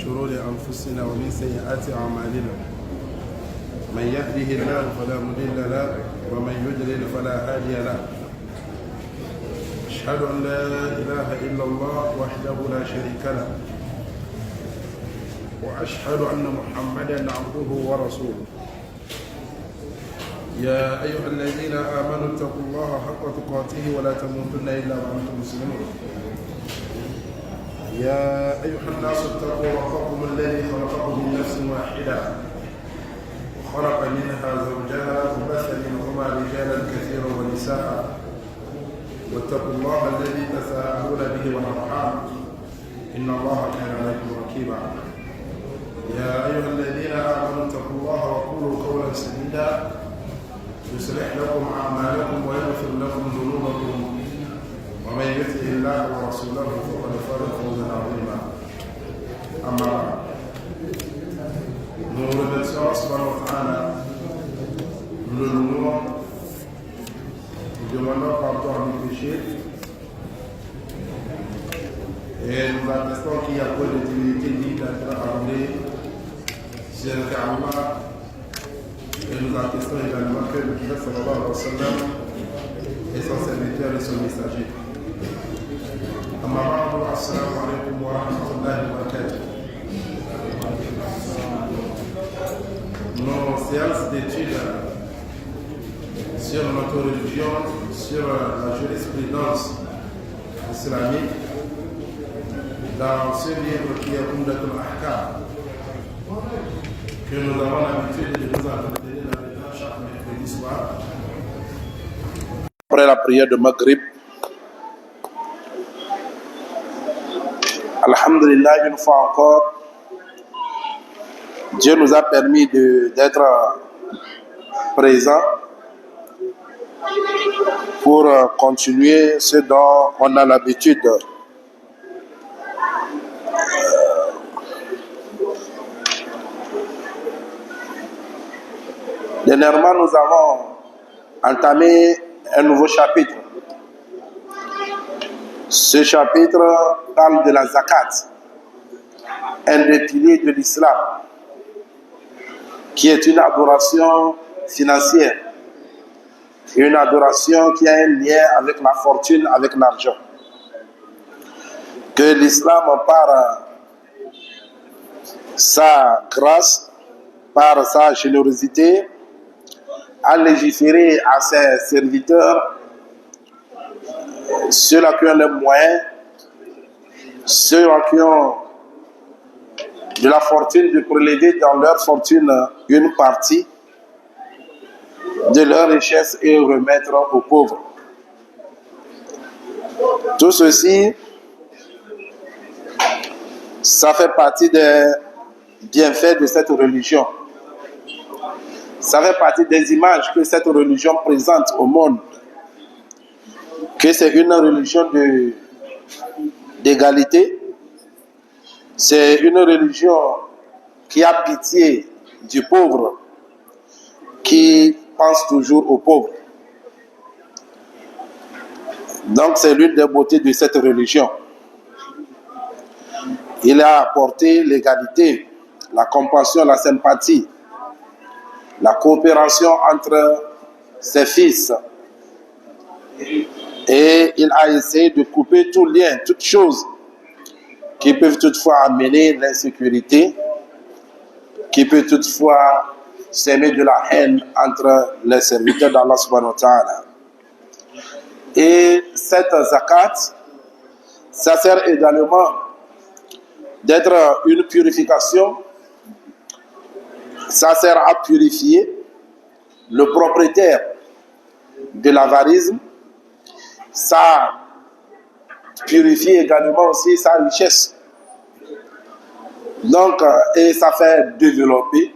شرور أنفسنا ومن سيئات أعمالنا من يهده الله فلا مضل له ومن يضلل فلا هادي له أشهد أن لا إله إلا الله وحده لا شريك له وأشهد أن محمدا عبده ورسوله يا أيها الذين آمنوا اتقوا الله حق تقاته ولا تموتن إلا وأنتم مسلمون يا أيها الناس اتقوا ربكم الذي خلقكم من نفس واحدة وخلق منها زوجها وبث منهما رجالا كثيرا ونساء واتقوا الله الذي تساءلون به والأرحام إن الله كان عليكم رقيبا يا أيها الذين آمنوا اتقوا الله وقولوا قولا سديدا يصلح لكم أعمالكم ويغفر لكم ذنوبكم ومن يطع الله ورسوله فقد فاز فوزا عظيما أما بعد nous remercions Allah subhanahu wa ta'ala, nous le louons, nous demandons pardon à nos péchés et nous attestons qu'il y a peu de divinité digne d'être adorée c'est Allah. Et nous attestons également que le prophète sallallahu alayhi wa sallam est son serviteur et son messager. Amma ba'du, assalamu alaikum wa rahmatullahi wa barakatuh. Nos séances d'études sur notre religion, sur la jurisprudence islamique, dans ce livre qui est Umdatul Ahkam, que nous avons l'habitude de nous entretenir là-dedans chaque mercredi soir. Après la prière de Maghrib, Alhamdulillah, une fois encore, Dieu nous a permis d'être présents pour continuer ce dont on a l'habitude. Dernièrement, nous avons entamé un nouveau chapitre. Ce chapitre parle de la zakat, un des piliers de l'islam, qui est une adoration financière, une adoration qui a un lien avec la fortune, avec l'argent. Que l'islam, par sa grâce, par sa générosité, à légiférer à ses serviteurs, ceux-là qui ont les moyens, ceux-là qui ont de la fortune, de prélever dans leur fortune une partie de leur richesse et remettre aux pauvres. Tout ceci, ça fait partie des bienfaits de cette religion. Ça fait partie des images que cette religion présente au monde. Que c'est une religion d'égalité. C'est une religion qui a pitié du pauvre, qui pense toujours aux pauvres. Donc c'est l'une des beautés de cette religion. Il a apporté l'égalité, la compassion, la sympathie, la coopération entre ses fils. Et il a essayé de couper tout lien, toutes choses qui peuvent toutefois amener l'insécurité, qui peut toutefois s'aimer de la haine entre les serviteurs d'Allah subhanahu wa ta'ala. Et cette zakat, ça sert également d'être une purification. Ça sert à purifier le propriétaire de l'avarisme. Ça purifie également aussi sa richesse. Donc, et ça fait développer,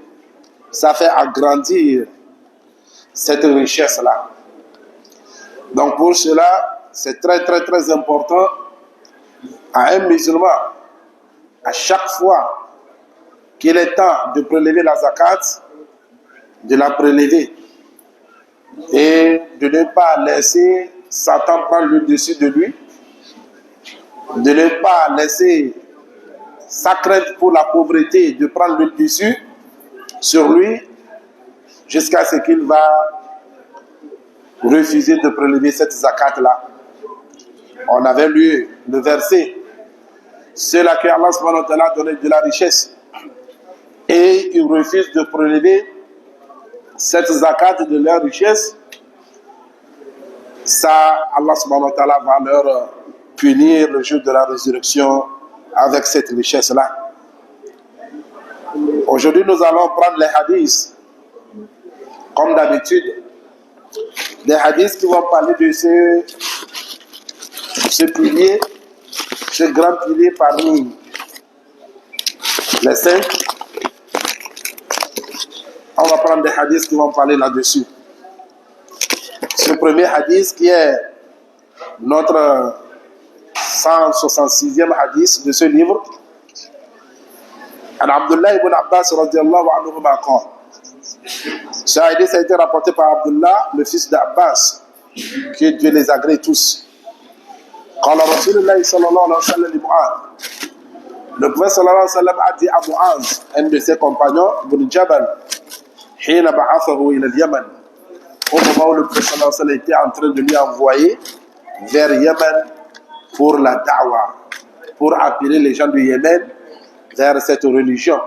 ça fait agrandir cette richesse-là. Donc pour cela, c'est très très très important à un musulman, à chaque fois qu'il est temps de prélever la zakat, de la prélever et de ne pas laisser Satan prendre le dessus de lui, de ne pas laisser sa crainte pour la pauvreté de prendre le dessus sur lui jusqu'à ce qu'il va refuser de prélever cette zakat-là. On avait lu le verset, ceux-là que Allah subhanahu wa ta'ala a donné de la richesse et ils refusent de prélever cette zakat de leur richesse, ça, Allah subhanahu wa ta'ala va leur punir le jour de la résurrection avec cette richesse-là. Aujourd'hui, nous allons prendre les hadiths, comme d'habitude, des hadiths qui vont parler de ce pilier, ce grand pilier parmi les 5. On va prendre des hadiths qui vont parler là-dessus. Ce premier hadith qui est notre 166e hadith de ce livre. An Abdullah ibn Abbas radiyallahu anhuma qala. Ce hadith a été rapporté par Abdullah, le fils d'Abbas, que Dieu les agrée tous. Qala Rasulullah sallallahu alayhi wa sallam li Mu'adh. Le prophète sallallahu alayhi wa sallam a dit à Mu'adh, un de ses compagnons, Ibn Jabal, hina ba'athahu ila al-Yaman. Au moment où le prophète sallallahu alayhi wa sallam était en train de lui envoyer vers Yémen pour la da'wa, pour appeler les gens du Yémen vers cette religion.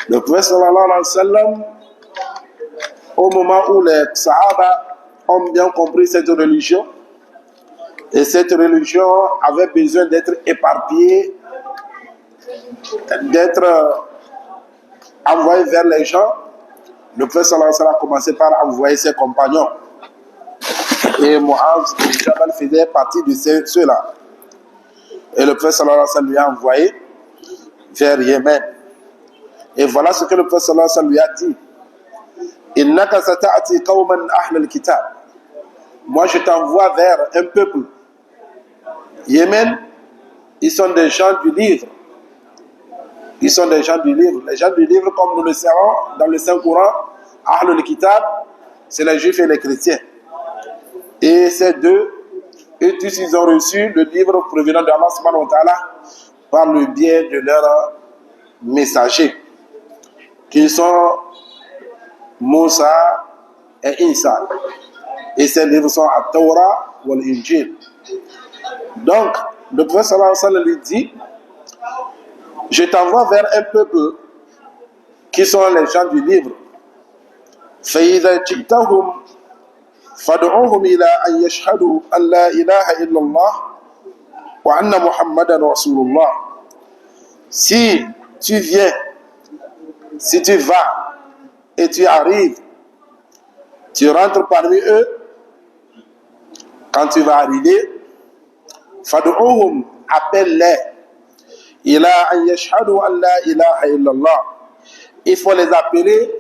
Le prophète sallallahu alayhi wa sallam, au moment où les Sahaba ont bien compris cette religion, et cette religion avait besoin d'être éparpillée, d'être envoyée vers les gens, le prophète sallallahu alayhi wa sallam a commencé par envoyer ses compagnons. Et Mu'adh bin Jabal faisait partie de ceux-là. Et le prophète sallallahu alayhi wa sallam lui a envoyé vers Yémen. Et voilà ce que le prophète sallallahu alayhi wa sallam lui a dit. Innaka sata'ati qawman ahlal kitab. Moi je t'envoie vers un peuple. Yémen, ils sont des gens du livre. Ils sont des gens du livre. Les gens du livre, comme nous le savons dans le Saint-Coran, ahlul kitab, c'est les juifs et les chrétiens. Et ces deux, eux tous, ils ont reçu le livre provenant d'Allah subhanahu wa ta'ala par le biais de leurs messagers, qui sont Moussa et Isa. Et ces livres sont à Torah ou l'Injil. Donc, le prophète sallallahu alayhi wa sallam lui dit, je t'envoie vers un peuple qui sont les gens du livre. فَإِذَا جِئْتَهُمْ فَادْعُوهُمْ إِلَىٰ أَنْ يَشْهَدُوا أَنْ لَا إِلَهَ إِلَّا اللَّهُ وَأَنَّ مُحَمَّدًا رَسُولُ اللَّهِ. Si tu viens, si tu vas et tu arrives, tu rentres parmi eux, quand tu vas arriver, فَادْعُوهُمْ, appelle-les, إِلَىٰ أَنْ يَشْهَدُوا أَنْ لَا إِلَهَ إِلَّا اللَّهِ. Il faut les appeler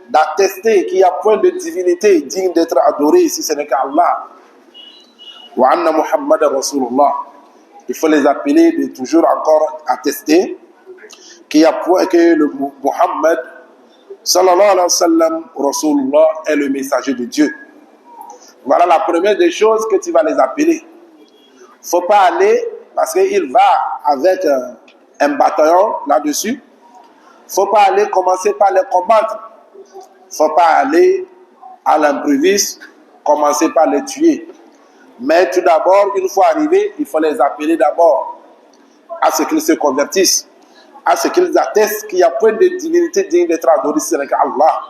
d'attester qu'il n'y a point de divinité digne d'être adorée si ce n'est qu'Allah. Wa anna Muhammadan Rasulullah. Il faut les appeler de toujours encore attester qu'il y a point que le Muhammad sallallahu alayhi wa sallam Rasulullah est le messager de Dieu. Voilà la première des choses que tu vas les appeler. Faut pas aller parce qu'il va avec un bataillon là-dessus. Faut pas aller commencer par les combattre. Faut pas aller à l'improviste, commencer par les tuer. Mais tout d'abord, une fois arrivés, il faut les appeler d'abord à ce qu'ils se convertissent, à ce qu'ils attestent qu'il n'y a point de divinité digne d'être adorée si ce n'est qu'Allah.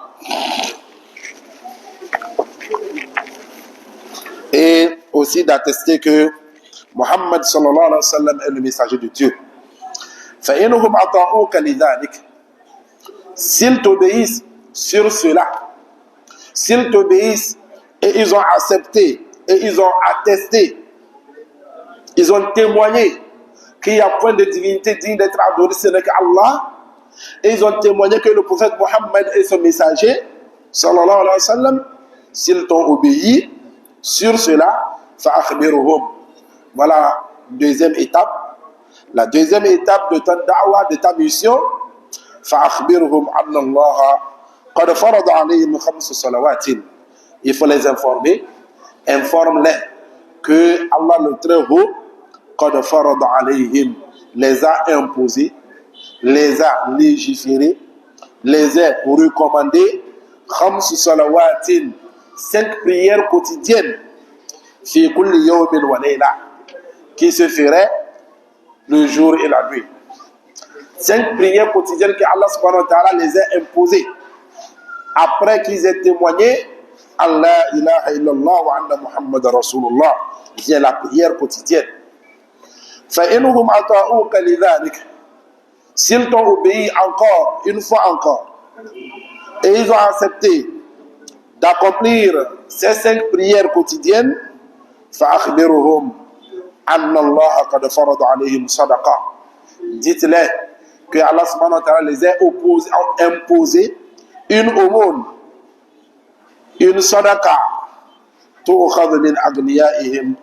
Et aussi d'attester que Muhammad sallallahu alayhi wa sallam est le messager de Dieu. فَإِنْهُمْ أَطَاعُوكَ لِذَلِكَ. S'ils t'obéissent sur cela, s'ils t'obéissent et ils ont accepté et ils ont attesté, ils ont témoigné qu'il n'y a point de divinité digne d'être adorée, ce n'est qu'Allah, et ils ont témoigné que le prophète Mohammed est son messager, sallallahu alayhi wa sallam, s'ils t'ont obéi sur cela, fa'akhbiruhum. Voilà, deuxième étape. La deuxième étape de ta da'wa, de ta mission, فأخبرهم أن الله قد فرض عليهم 5 صلوات. Il faut les informer, informe-les que Allah le Très-Haut qad farada alayhim, les a imposés, les a légiférés, les a recommandés, khams salawatin, 5 prières quotidiennes, fi kulli yawmin wa layla, qui se feraient le jour et la nuit. 5 prières quotidiennes que Allah subhanahu wa ta'ala les a imposées après qu'ils aient témoigné Allah ilaha illallah wa anna Muhammad Rasulullah, qui est la prière quotidienne. فإنهم أطاعوك لذلك, s'ils t'ont obéi encore, une fois encore, et ils ont accepté d'accomplir ces 5 prières quotidiennes, فأخبرهم أن الله قد فرض عليهم صدقة, dites-les que Allah subhanahu wa ta'ala les a imposé une aumône, une sadaqa, tu'khadhu min aghniyaihim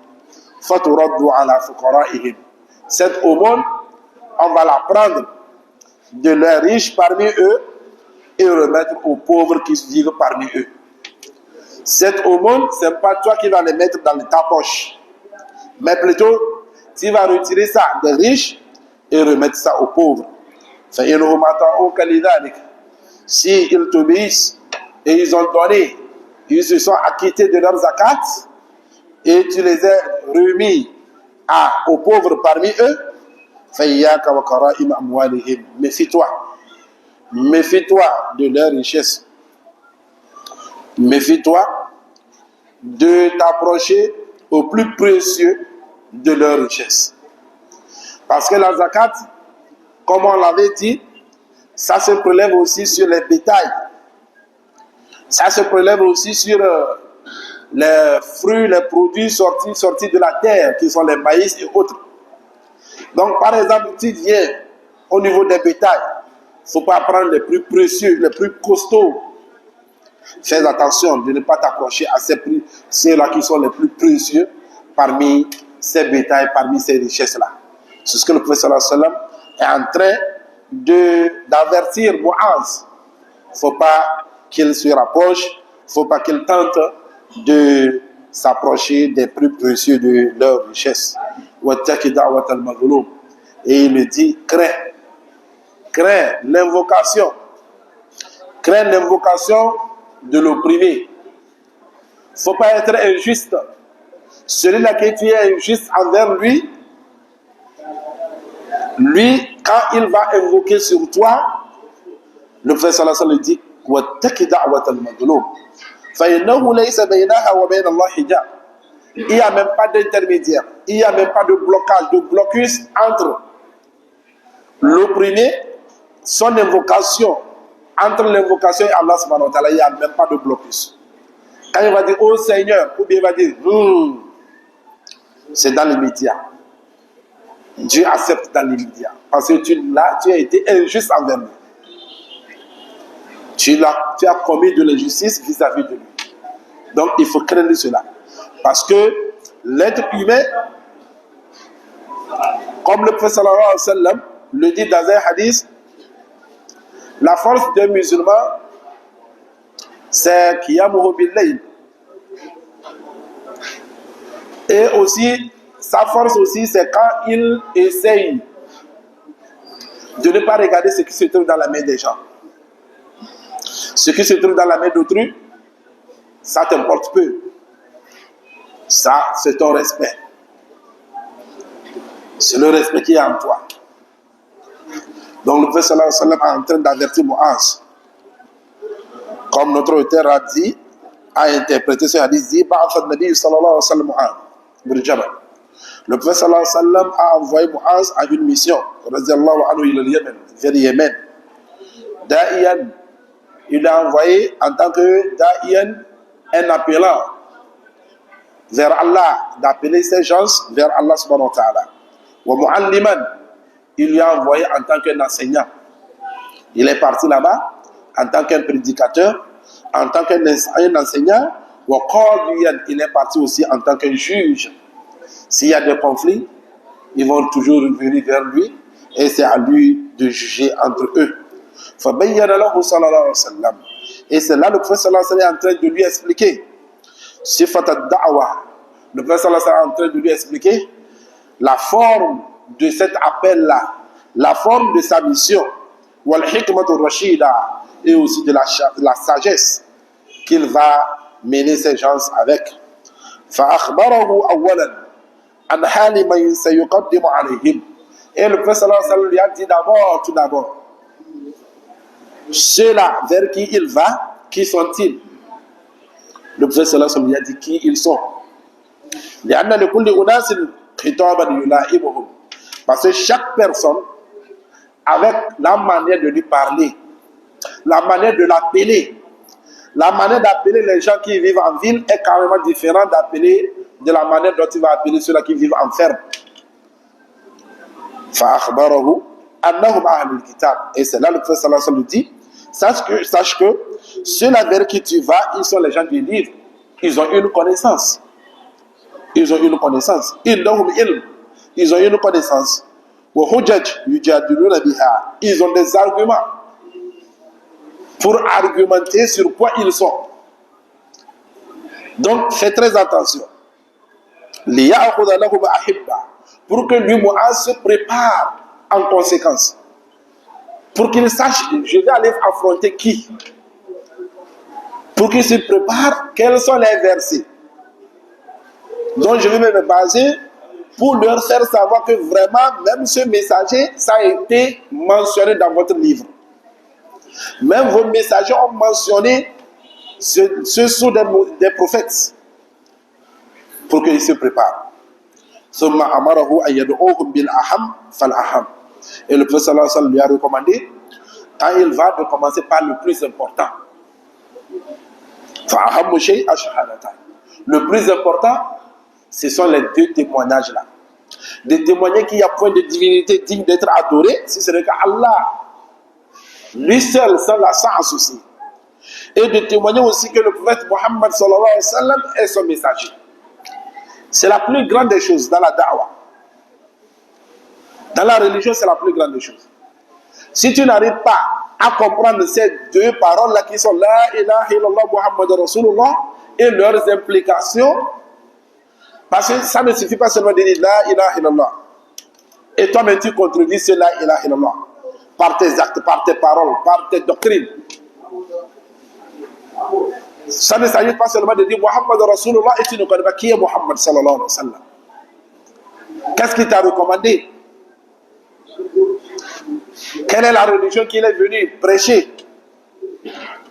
faturaddu ala fuqaraihim. Cette aumône, on va la prendre de leurs riches parmi eux et remettre aux pauvres qui vivent parmi eux. Cette aumône, ce n'est pas toi qui vas les mettre dans ta poche, mais plutôt tu vas retirer ça des riches et remettre ça aux pauvres. فإنهم أطاعوك لذلك, si ils t'obéissent et ils ont donné, ils se sont acquittés de leurs zakat et tu les as remis aux pauvres parmi eux, فإياك وكرائم أموالهم, méfie-toi de leur richesse, méfie-toi de t'approcher au plus précieux de leur richesse, parce que la zakat, comme on l'avait dit, ça se prélève aussi sur les bétails. Ça se prélève aussi sur les fruits, les produits sortis de la terre, qui sont les maïs et autres. Donc, par exemple, tu viens au niveau des bétails, il ne faut pas prendre les plus précieux, les plus costauds. Fais attention de ne pas t'approcher à ceux-là qui sont les plus précieux parmi ces bétails, parmi ces richesses-là. C'est ce que le prophète sallallahu alayhi wa sallam est en train d'avertir Muaz. Il ne faut pas qu'il se rapproche, il ne faut pas qu'il tente de s'approcher des plus précieux de leur richesse. Et il me dit, crains l'invocation de l'opprimé. Il ne faut pas être injuste. Celui-là qui tu es injuste envers lui, quand il va invoquer sur toi, le prophète sallallahu alayhi wa sallam dit, il n'y a même pas d'intermédiaire, il n'y a même pas de blocage, de blocus entre l'opprimé, son invocation, entre l'invocation et Allah subhanahu wa ta'ala, il n'y a même pas de blocus. Quand il va dire oh Seigneur, ou bien il va dire c'est dans l'immédiat. Dieu accepte dans l'immédiat. Parce que tu as été injuste envers lui. Tu as commis de l'injustice vis-à-vis de lui. Donc il faut craindre cela. Parce que l'être humain, comme le prophète sallallahu alayhi wa sallam le dit dans un hadith, la force d'un musulman, c'est qiyamuhu bil-layl. Et aussi, sa force aussi, c'est quand il essaye de ne pas regarder ce qui se trouve dans la main des gens. Ce qui se trouve dans la main d'autrui, ça t'importe peu. Ça, c'est ton respect. C'est le respect qui est en toi. Donc le prophète sallallahu alayhi wa sallam est en train d'avertir Muaz. Comme notre auteur a dit, a interprété ce hadith, dit Ba'atha Nabi sallallahu alayhi wa sallam Muaz bil Jabal. Le prophète sallallahu alayhi wa sallam a envoyé Muaz à une mission, radiyallahu anhu ila al-Yémen, vers le Yémen. Da'iyan, il l'a envoyé en tant que Da'iyan, un appelant vers Allah, d'appeler ces gens vers Allah subhanahu wa ta'ala. Wa mu'alliman, il lui a envoyé en tant qu'un enseignant. Il est parti là-bas en tant qu'un prédicateur, en tant qu'un enseignant. Wa qadiyan, il est parti aussi en tant qu'un juge. S'il y a des conflits, ils vont toujours venir vers lui et c'est à lui de juger entre eux. Fabayyana lahu sallallahu alayhi wa sallam. Et c'est là le prophète sallallahu alayhi wa sallam est en train de lui expliquer Sifat ad-da'wa. Le prophète sallallahu alayhi wa sallam est en train de lui expliquer la forme de cet appel-là, la forme de sa mission, wal hikmatu rashida, et aussi de la sagesse qu'il va mener ces gens avec. فأخبره أولا عن حال من سيقدم عليهم. Et le prophète sallallahu alayhi wa sallam lui a dit d'abord, tout d'abord, ceux-là vers qui il va, qui sont-ils? Le prophète sallallahu alayhi wa sallam lui a dit qui ils sont. لأن لكل أناس خطابا يلائمهم. Parce que chaque personne, avec la manière de lui parler, la manière de l'appeler, la manière d'appeler les gens qui vivent en ville est carrément différente d'appeler de la manière dont il va appeler ceux-là qui vivent en ferme. فأخبره أنهم أهل الكتاب. Et c'est là le prophète sallallahu alayhi wa sallam dit, sache que ceux-là vers qui tu vas, ils sont les gens du livre. Ils ont une connaissance. Ils ont une connaissance. Ils ont une connaissance. Ils ont des arguments pour argumenter sur quoi ils sont. Donc, faites très attention. Pour que lui, Mu'az, se prépare en conséquence. Pour qu'il sache, je vais aller affronter qui. Pour qu'il se prépare, quels sont les versets. Donc, je vais me baser pour leur faire savoir que vraiment, même ce messager, ça a été mentionné dans votre livre. Même vos messagers ont mentionné ce sont des prophètes. Pour qu'ils se préparent. Et le prophète sallallahu alayhi wa sallam lui a recommandé, quand il va, de commencer par le plus important. Le plus important, ce sont les deux témoignages là. De témoigner qu'il n'y a point de divinité digne d'être adorée, si ce n'est qu'Allah, lui seul, sans associé. Et de témoigner aussi que le prophète Muhammad sallallahu alayhi wa sallam est son messager. C'est la plus grande des choses dans la da'wah. Dans la religion, c'est la plus grande des choses. Si tu n'arrives pas à comprendre ces deux paroles-là qui sont La ilaha illallah Muhammad Rasulullah et leurs implications, parce que ça ne suffit pas seulement de dire La ilaha illallah. Et toi-même tu contredis ce La ilaha illallah par tes actes, par tes paroles, par tes doctrines. Ça ne s'agit pas seulement de dire Muhammad Rasulullah et tu ne connais pas qui est Muhammad sallallahu alayhi wa sallam. Qu'est-ce qu'il t'a recommandé? Quelle est la religion qu'il est venu prêcher?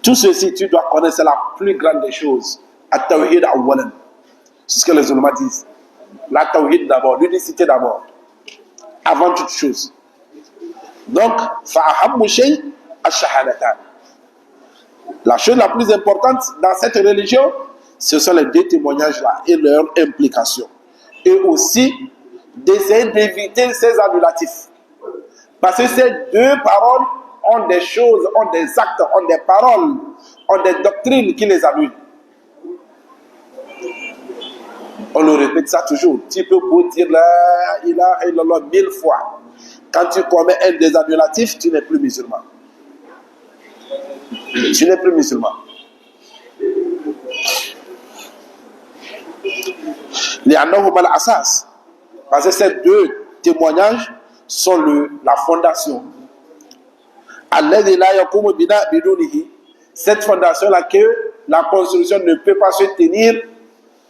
Tout ceci, tu dois connaître, c'est la plus grande des choses. At-tawhid awwalan. C'est ce que les ulama disent. La tawhid d'abord, l'unicité d'abord. Avant toute chose. Donc, fa'ahammu shay ash-shahadatan. La chose la plus importante dans cette religion, ce sont les deux témoignages-là et leurs implications. Et aussi, d'essayer d'éviter ces annulatifs. Parce que ces deux paroles ont des choses, ont des actes, ont des paroles, ont des doctrines qui les annulent. On le répète ça toujours. Tu peux beau dire La ilaha illallah 1000 fois. Quand tu commets un des annulatifs, tu n'es plus musulman. Tu n'es plus musulman. Parce que ces deux témoignages sont la fondation. Cette fondation-là que la construction ne peut pas se tenir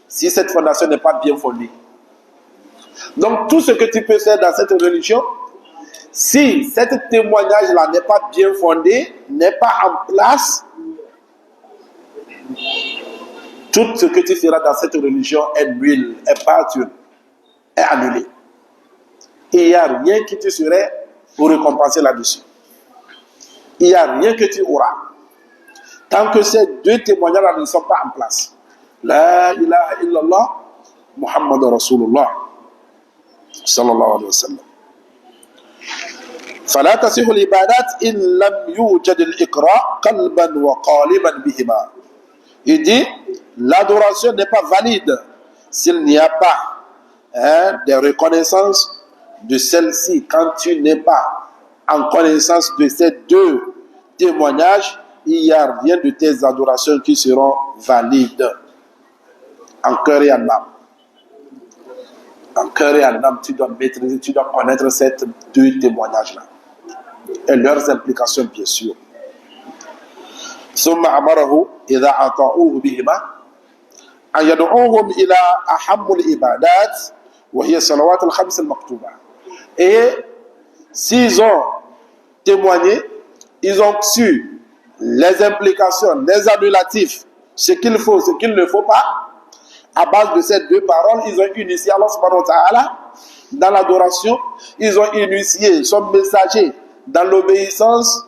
si cette fondation n'est pas bien fondée. Donc tout ce que tu peux faire dans cette religion, si ce témoignage-là n'est pas bien fondé, n'est pas en place, tout ce que tu feras dans cette religion est nul, est battu, est annulé. Et il n'y a rien qui te serait pour récompenser là-dessus. Il n'y a rien que tu auras. Tant que ces deux témoignages-là ne sont pas en place. La ilaha illallah Muhammad Rasulullah sallallahu alayhi wa sallam. فلا تصح العبادات إن لم يوجد الإقراء قلبا وقالبا بهما. Il dit, l'adoration n'est pas valide s'il n'y a pas de reconnaissance de celle-ci. Quand tu n'es pas en connaissance de ces deux témoignages, il n'y a rien de tes adorations qui seront valides en cœur et en âme. En cœur et en âme, tu dois maîtriser, tu dois connaître ces deux témoignages-là. Et leurs implications, bien sûr. ثم أمره إذا أطاعوه بهما أن يدعوهم إلى أهم العبادات وهي الصلوات الخمس المكتوبة. Et s'ils ont témoigné, ils ont su les implications, les annulatifs, ce qu'il faut, ce qu'il ne faut pas. À base de ces deux paroles, ils ont initié Allah subhanahu wa ta'ala dans l'adoration, ils ont initié son messager dans l'obéissance.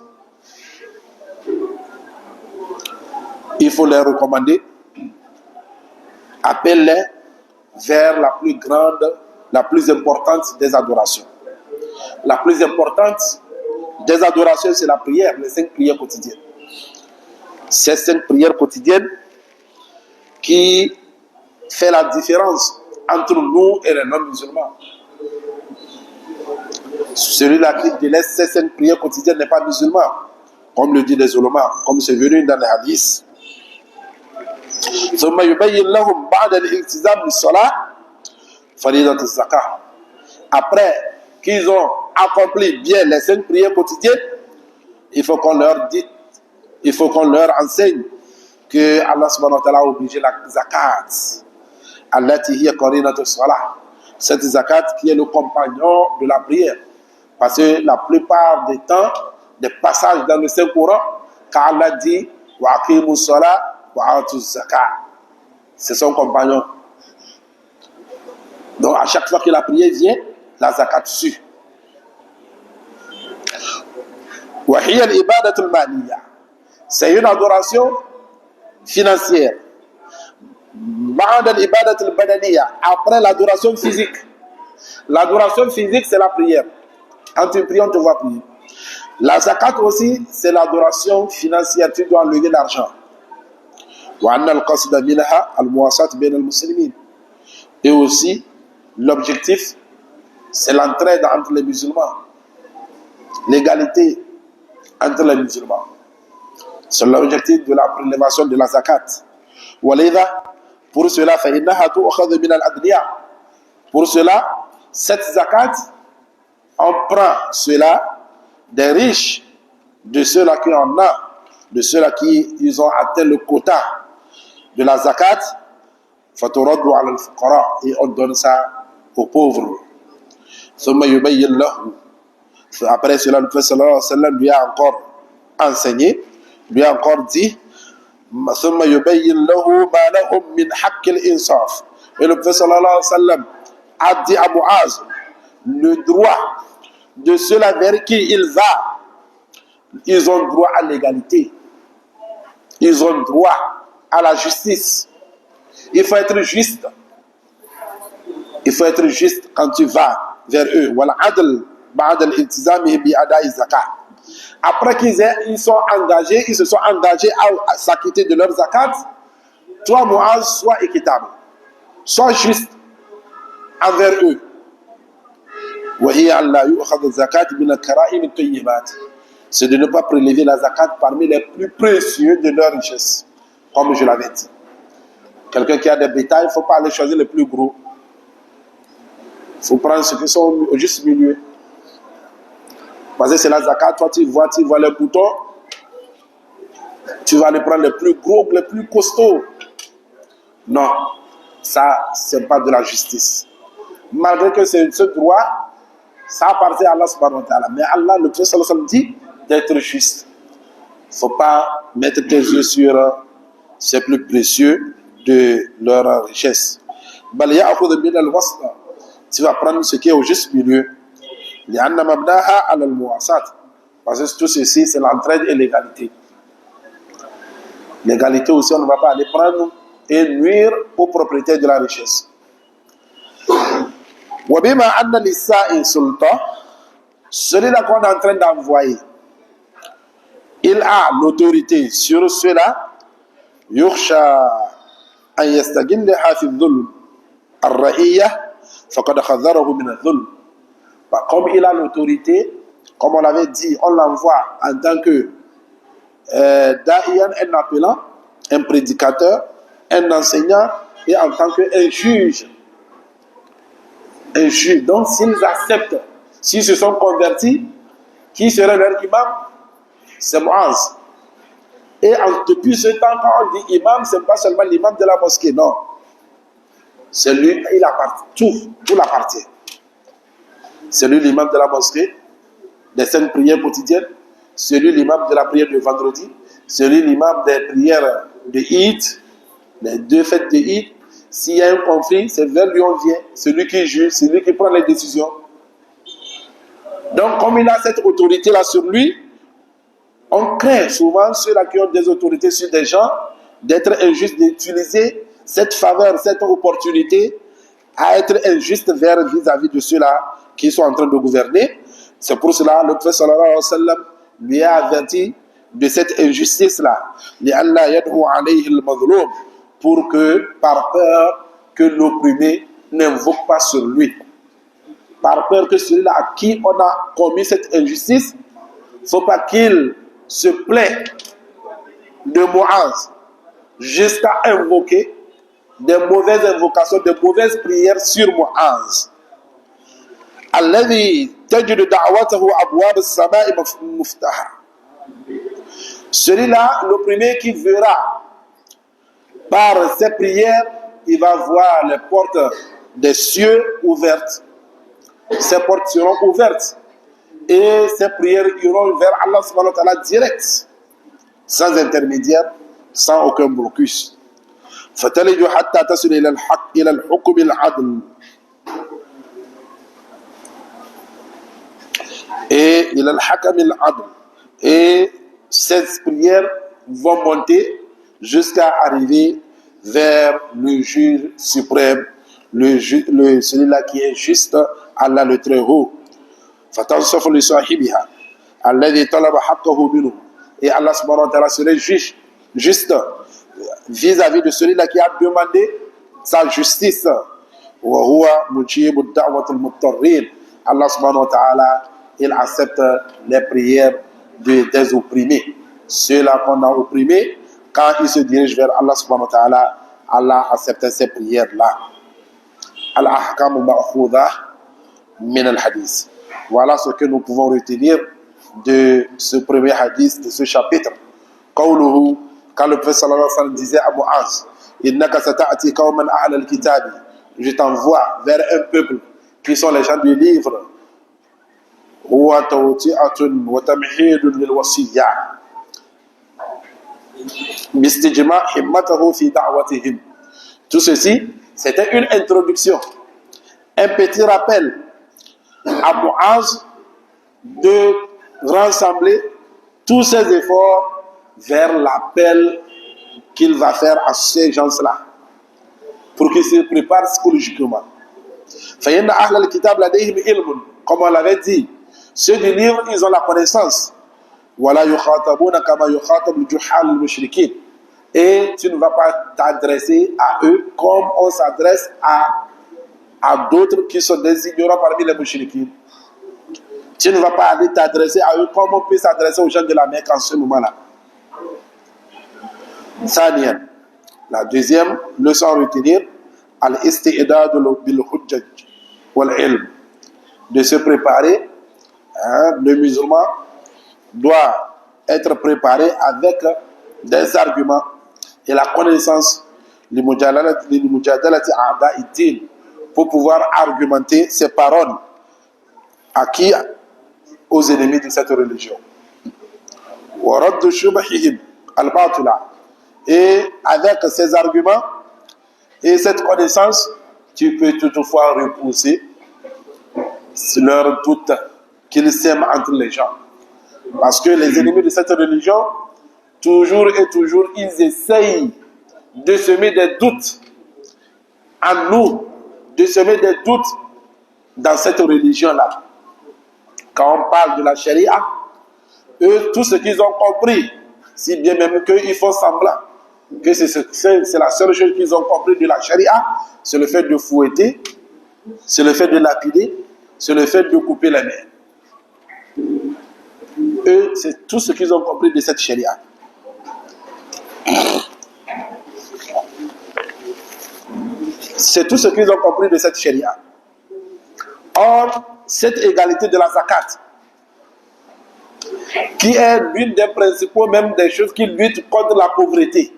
Il faut les recommander, appelle-les vers la plus grande, la plus importante des adorations. La plus importante des adorations, c'est la prière, les 5 prières quotidiennes. Ces 5 prières quotidiennes qui fait la différence entre nous et les non-musulmans. Celui-là qui délaisse ces 5 prières quotidiennes n'est pas musulman, comme le dit les ulémas, comme c'est venu dans les hadiths. ثم يبين لهم بعد الالتزام بالصلاة فريضة الزكاة. Après qu'ils ont accompli bien les 5 prières quotidiennes, il faut qu'on leur dise, il faut qu'on leur enseigne que Allah subhanahu wa ta'ala a obligé la zakat. Allati hiya qarinatu salah. Cette zakat qui est le compagnon de la prière. Parce que la plupart des temps, des passages dans le Saint-Coran, quand Allah dit wa aqimu salah wa atu zakat, c'est son compagnon. Donc à chaque fois que la prière vient, la zakat suit. Wa hiya al-ibadatu al-maliyya. C'est une adoration financière. Après l'adoration physique. L'adoration physique, c'est la prière. Quand tu pries, on te voit prier. La zakat aussi, c'est l'adoration financière. Tu dois lever l'argent. Et aussi, l'objectif, c'est l'entraide entre les musulmans. L'égalité entre les musulmans. C'est l'objectif de la prélévation de la zakat. Pour cela, pour cela, cette zakat, on prend cela des riches, de ceux-là qui en ont, de ceux-là qui ils ont atteint le quota de la zakat, et on donne ça aux pauvres. Après cela, le prophète sallallahu alayhi wa sallam lui a encore enseigné, lui a encore dit, ثم يبين له ما لهم من حق الإنصاف. Et le prophète sallallahu alayhi wa sallam a dit à Muaz le droit de ceux-là vers qui il va. Ils ont droit à l'égalité. Ils ont droit à la justice. Il faut être juste. Il faut être juste quand tu vas vers eux. Voilà, adl ba'd al-iltizami bi ada'i zakat. Après qu'ils sont engagés, ils se sont engagés à s'acquitter de leur zakat, toi, Muaz, sois équitable, sois juste envers eux. C'est de ne pas prélever la zakat parmi les plus précieux de leur richesse, comme je l'avais dit. Quelqu'un qui a des bétails, il ne faut pas aller choisir les plus gros. Il faut prendre ceux qui sont au juste milieu. Parce que c'est la zakat, toi tu vois les boutons, tu vas aller prendre les plus gros, les plus costauds. Non, ça, c'est pas de la justice. Malgré que c'est ce droit, ça appartient à Allah subhanahu wa ta'ala. Mais Allah, le prophète sallallahu alayhi wa sallam dit d'être juste. Il ne faut pas mettre tes yeux sur ces plus précieux de leur richesse. Tu vas prendre ce qui est au juste milieu. Parce que tout ceci, c'est l'entraide et l'égalité. L'égalité aussi, on ne va pas aller prendre et nuire aux propriétaires de la richesse. Celui-là qu'on est en train d'envoyer, il a l'autorité sur cela. Comme il a l'autorité, comme on l'avait dit, on l'envoie en tant que da'iyan, un appelant, un prédicateur, un enseignant et en tant qu'un juge. injuste. Donc, s'ils acceptent, s'ils se sont convertis, qui serait leur imam? C'est Muaz. Et depuis ce temps, quand on dit imam, ce n'est pas seulement l'imam de la mosquée, non. C'est lui, il appartient, tout l'appartient. C'est lui l'imam de la mosquée, des 5 prières quotidiennes. C'est lui l'imam de la prière de vendredi. C'est lui l'imam des prières de Eid, les 2 fêtes de Eid. S'il y a un conflit, c'est vers lui on vient. C'est lui qui juge, c'est lui qui prend les décisions. Donc, comme il a cette autorité-là sur lui, on craint souvent ceux-là qui ont des autorités sur des gens d'être injustes, d'utiliser cette faveur, cette opportunité à être injuste vis-à-vis de ceux-là qui sont en train de gouverner. C'est pour cela que le prophète sallallahu alayhi wa sallam lui a averti de cette injustice-là. Pour que, par peur que l'opprimé n'invoque pas sur lui. Par peur que celui-là à qui on a commis cette injustice, il ne faut pas qu'il se plaint de Muaz jusqu'à invoquer des mauvaises invocations, des mauvaises prières sur Muaz. Alladhi tajidu da'watahu abwab as-sama'i muftaha. Celui-là, l'opprimé qui verra par ses prières, il va voir les portes des cieux ouvertes. Ces portes seront ouvertes et ces prières iront vers Allah subhanahu wa ta'ala direct, sans intermédiaire, sans aucun blocus. فتلج حتى تصل إلى الحكم العدل. Et il a le hakam al-adl. Et ces prières vont monter jusqu'à arriver vers le juge suprême, celui-là qui est juste, Allah le très haut. فَتَنْصَفُ لِصَاحِبِهَا الَّذِي طَلَبَ حَقَّهُ مِنْهُ. Et Allah subhanahu wa ta'ala serait juste vis-à-vis de celui-là qui a demandé sa justice. وَهُوَ مُجِيبُ الدَّعْوَةِ الْمُضْطَرِّينَ. Allah subhanahu wa ta'ala, il accepte les prières des opprimés. Ceux-là qu'on a opprimés, quand ils se dirigent vers Allah subhanahu wa ta'ala, Allah accepte ces prières-là. Al-ahkam al-ma'khouda min al-hadith. Voilà ce que nous pouvons retenir de ce premier hadith, de ce chapitre. Qawluhu, quand le prophète sallallahu alayhi wa sallam disait à Muaz, innaka sata'ati qawman a'la al-kitabi, je t'envoie vers un peuple qui sont les gens du livre. Wa tawti'atun wa tamhidun lil wasiyya bistijma' himmatahu fi da'watihim. Tout ceci, c'était une introduction, un petit rappel à Muaz de rassembler tous ses efforts vers l'appel qu'il va faire à ces gens-là pour qu'ils se préparent psychologiquement. فَإِنَّ أَهْلَ الْكِتَابِ لَدَيْهِمْ إِلْمٌ. Comme on l'avait dit, ceux du livre, ils ont la connaissance. وَلَا يُخَاطَبُونَ كَمَا يُخَاطَبُ الْجُحَّالُ الْمُشْرِكِينَ. Et tu ne vas pas t'adresser à eux comme on s'adresse à d'autres qui sont des ignorants parmi les mouchriquins. Tu ne vas pas aller t'adresser à eux comme on peut s'adresser aux gens de la Mecque en ce moment-là. Thaniyan, la deuxième leçon à retenir, al-isti'dad bil-hujjaj wal-ilm. De se préparer, le musulman doit être préparé avec des arguments et la connaissance pour pouvoir argumenter ses paroles à qui? Aux ennemis de cette religion. Et avec ces arguments et cette connaissance, tu peux toutefois repousser leurs doutes qu'ils sèment entre les gens. Parce que les ennemis de cette religion, toujours et toujours, ils essayent de semer des doutes en nous, de semer des doutes dans cette religion-là. Quand on parle de la charia, eux, tout ce qu'ils ont compris, si bien même qu'ils font semblant que c'est la seule chose qu'ils ont compris de la charia, c'est le fait de fouetter, c'est le fait de lapider, c'est le fait de couper les mains. Eux, c'est tout ce qu'ils ont compris de cette charia. C'est tout ce qu'ils ont compris de cette charia. Or, cette égalité de la zakat, qui est l'une des principaux, même des choses qui luttent contre la pauvreté.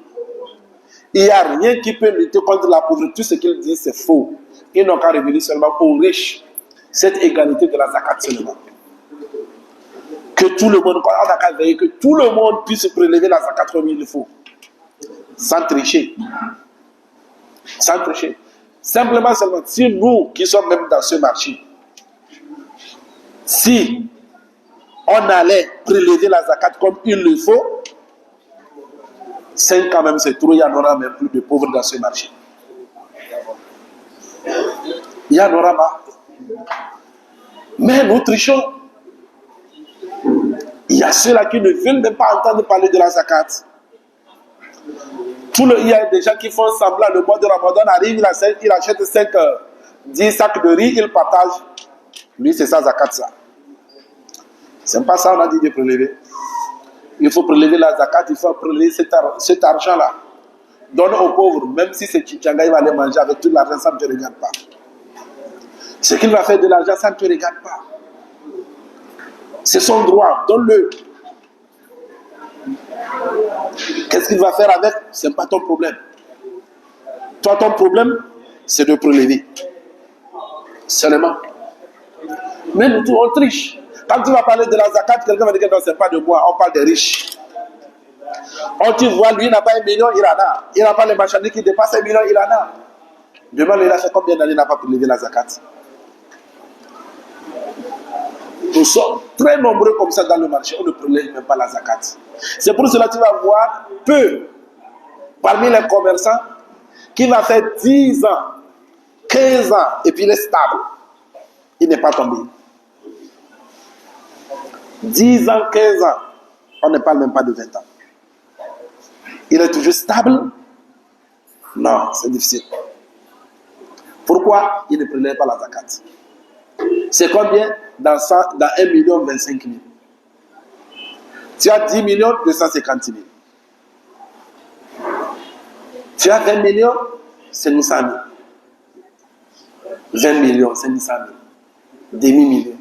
Il n'y a rien qui peut lutter contre la pauvreté. Tout ce qu'ils disent, c'est faux. Ils n'ont qu'à revenir seulement aux riches. Cette égalité de la zakat seulement. Que tout le monde, on a qu'à veiller que tout le monde puisse prélever la zakat comme il le faut. Sans tricher. Sans tricher. Simplement, si nous qui sommes même dans ce marché, si on allait prélever la zakat comme il le faut, 5 ans même c'est trop, il n'y en aura même plus de pauvres dans ce marché. Il y en aura pas. Mais nous trichons. Il y a ceux-là qui ne veulent même pas entendre parler de la zakat. Il y a des gens qui font semblant, le mois de Ramadan arrive, il achète 10 sacs de riz, il partage. Lui, c'est ça, zakat, ça. C'est pas ça, on a dit de prélever. Il faut prélever la zakat, il faut prélever cet argent-là. Donne aux pauvres, même si c'est Chichanga, il va aller manger avec tout l'argent, ça ne te regarde pas. Ce qu'il va faire de l'argent, ça ne te regarde pas. C'est son droit, donne-le. Qu'est-ce qu'il va faire avec? Ce n'est pas ton problème. Toi, ton problème, c'est de prélever. Seulement. Mais nous, on triche. Quand tu vas parler de la zakat, quelqu'un va dire que non, ce n'est pas de moi, on parle des riches. On tu vois, lui, il n'a pas 1 million, il en a. Il n'a pas les marchandises qui dépassent 1 million, il en a. Demain, il a fait combien d'années, il n'a pas prélevé la zakat? Nous sommes très nombreux comme ça dans le marché, on ne prélève même pas la zakat. C'est pour cela que tu vas voir peu parmi les commerçants qui va faire 10 ans, 15 ans, et puis il est stable. Il n'est pas tombé. 10 ans, 15 ans, on ne parle même pas de 20 ans. Il est toujours stable? Non, c'est difficile. Pourquoi il ne prélève pas la zakat? C'est combien dans 1 million 25 000? Tu as 10 millions 250 000. Tu as 20 millions, c'est 900 000. 20 millions, c'est 900 000. Demi-million.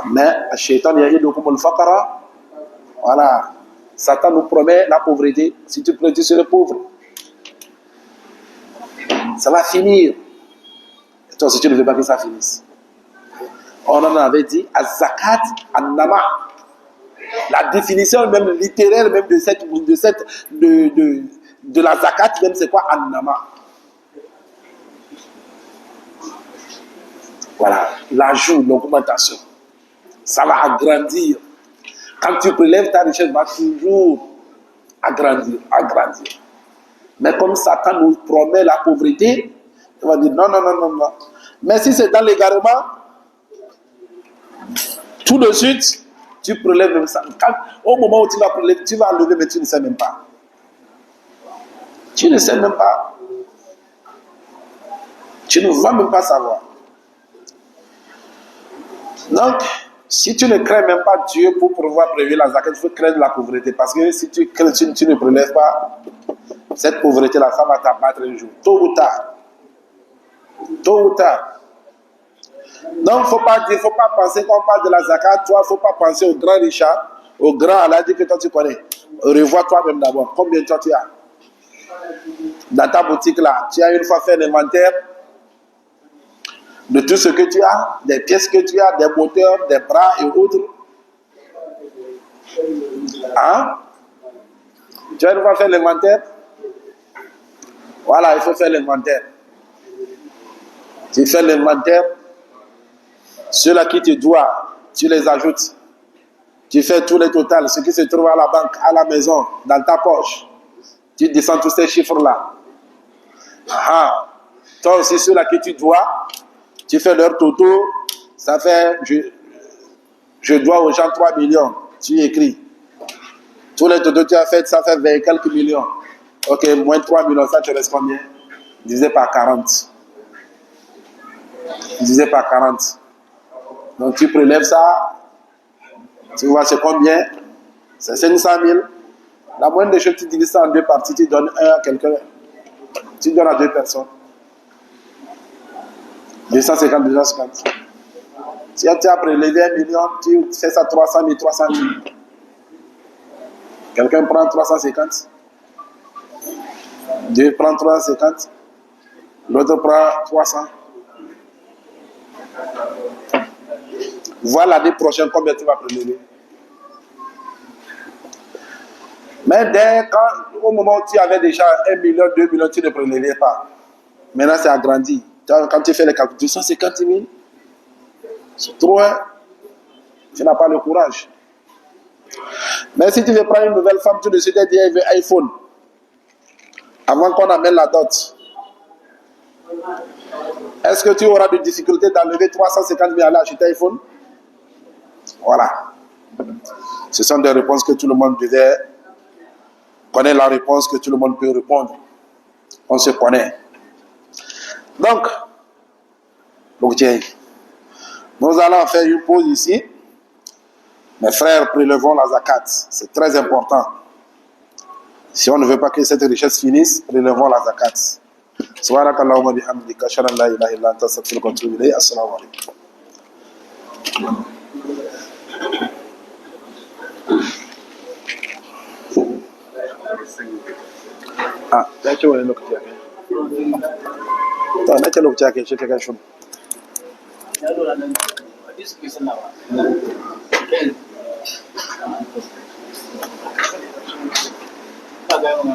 Mais, Shaitan ya'idukum comme le faqara. Voilà. Satan nous promet la pauvreté. Si tu prêtes, tu seras pauvre. Ça va finir. Et toi, si tu ne veux pas que ça finisse. On en avait dit, az-zakat an-nama. La définition même littéraire même de la zakat, même c'est quoi an-nama? Voilà, l'ajout, l'augmentation. Ça va agrandir. Quand tu prélèves, ta richesse va toujours agrandir. Mais comme Satan nous promet la pauvreté, il va dire non. Mais si c'est dans l'égarement, tout de suite, tu prélèves même ça. Au moment où tu vas prélever, tu vas enlever, mais tu ne sais même pas. Tu ne sais même pas. Tu ne vas même pas savoir. Donc, si tu ne crains même pas Dieu pour pouvoir prélever la zakat, il faut craindre la pauvreté. Parce que si tu ne prélèves pas, cette pauvreté-là, ça va t'abattre un jour. Tôt ou tard. Donc, il ne faut pas penser qu'on parle de la zakat. Toi, il ne faut pas penser au grand Richard, au grand Aladi que toi tu connais. Revois toi-même d'abord. Combien de temps tu as? Dans ta boutique là, tu as une fois fait l'inventaire de tout ce que tu as, des pièces que tu as, des moteurs, des bras et autres. Hein? Tu as une fois fait l'inventaire? Voilà, il faut faire l'inventaire. Tu fais l'inventaire. Ceux-là qui te doivent, tu les ajoutes. Tu fais tous les totals, ce qui se trouve à la banque, à la maison, dans ta poche. Tu descends tous ces chiffres-là. Ah. Toi aussi, ceux-là que tu dois, tu fais leur toto, ça fait, je dois aux gens 3 millions. Tu écris. Tous les totos que tu as fait, ça fait 20 quelques millions. Ok, moins 3 millions, ça te reste combien? Divisé par 40. Divisé par 40. Donc tu prélèves ça, tu vois c'est combien? C'est 500 000. La moindre des choses, tu divises ça en 2 parties, tu donnes 1 à quelqu'un, tu donnes à 2 personnes. 250, 250. Si tu as prélevé 1 million, tu fais ça 300 000, 300 000. Quelqu'un prend 350. Dieu prend 350. L'autre prend 300. Vois l'année prochaine combien tu vas prélever. Mais au moment où tu avais déjà 1 million, 2 millions, tu ne prélevais pas. Maintenant, c'est agrandi. Quand tu fais les calculs, 250 000, c'est trop, hein? Tu n'as pas le courage. Mais si tu veux prendre une nouvelle femme, tu décides de dire qu'elle veut iPhone. Avant qu'on amène la dot. Est-ce que tu auras des difficultés d'enlever 350 000 à aller acheter iPhone? Voilà. Ce sont des réponses que tout le monde devait connaître, la réponse que tout le monde peut répondre. On se connaît. Donc, nous allons faire une pause ici. Mes frères, prélevons la zakat. C'est très important. Si on ne veut pas que cette richesse finisse, prélevons la zakat. سبحانك اللهم وبحمدك اشهد ان لا اله الا انت استغفرك واتوب اليك السلام عليكم da ce wani lokaci ya kai ta na ce lokaci ya kai shi ta kai shi ya lura nan hadisi ke sallawa ba ga yawan